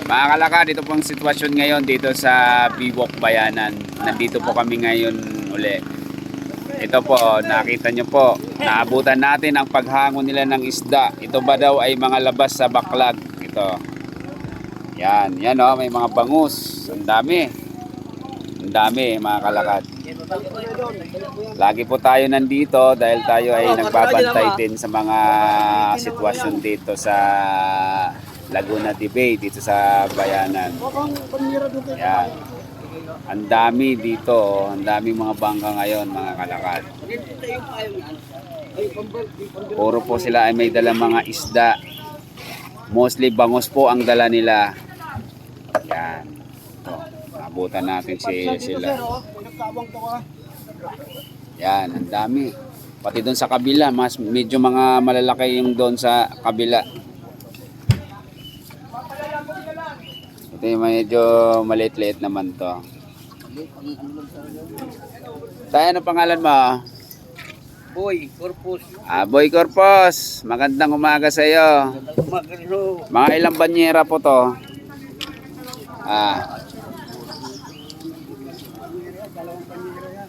Mga kalakad, ito pong sitwasyon ngayon dito sa Biwok Bayanan. Nandito po kami ngayon uli. Ito po, nakita nyo po, naabutan natin ang paghango nila ng isda. Ito ba daw ay mga labas sa baklag? Ito. Yan, yan o, may mga bangus. Ang dami. Ang dami mga kalakad. Lagi po tayo nandito dahil tayo ay nagbabantay din sa mga sitwasyon dito sa Laguna de Bay, dito sa Bayanan. Yan. Ang dami dito, ang daming mga bangka ngayon mga kalakad. Puro po sila ay may dalang mga isda. Mostly bangus po ang dala nila. Yan. Ito, nabutan natin sila. Yan, ang dami. Pati doon sa kabila, mas medyo mga malalaki yung doon sa kabila. Ito yung medyo maliit-liit naman to. Tayo, ano pangalan mo? Boy Corpus. Boy Corpus. Magandang umaga sa iyo. Mga ilang banyera po to?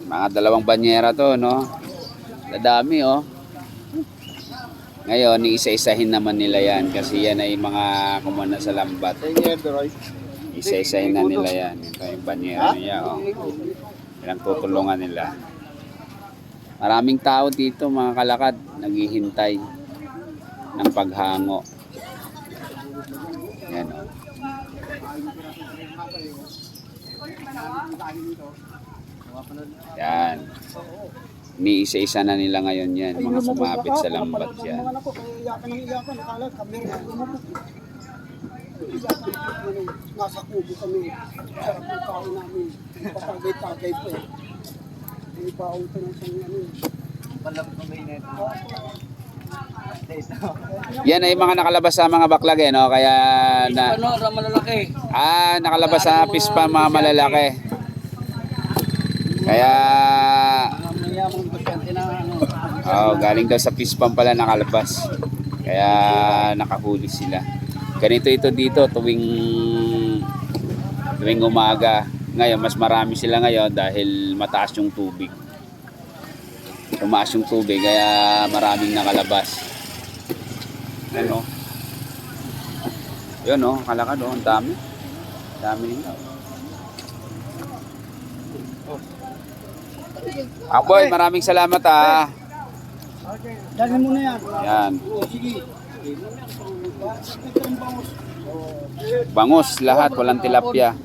Mga 2 banyera to, no? Dadami, oh. Ngayon, isa-isahin naman nila yan kasi yan ay mga kumana sa lambat. Isa-isahin na nila yan. Ito yung banyera niya, oh. Ilang tutulungan nila. Maraming tao dito mga kalakad, naghihintay ng paghango. Yan, oh. Yan. Ni-isa-isa na nila ngayon yan, mga sumapit sa lambat yan. Nasa kubo kami. Sarap ng kain namin. Patagay-tagay po eh. Hindi pa ako ito ng ano. Palam kami nito. Yan ay mga nakalabas sa mga baklag eh, no? Kaya na Malalaki. nakalabas sa pispa mga malalaki. Kaya Mayamang pasyente na galing daw sa pispam pala nakalabas. Kaya nakahuli sila. Ganito ito dito tuwing umaga. Ngayon mas marami sila ngayon dahil mataas yung tubig. Tumaas yung tubig kaya maraming nakalabas. Ano? Yun oh, kalakad oh, ang dami. Dami nila. Boy, maraming salamat ah. Dali mo na yan. Yan. Oo, sige. Bangus lahat, walang tilapia.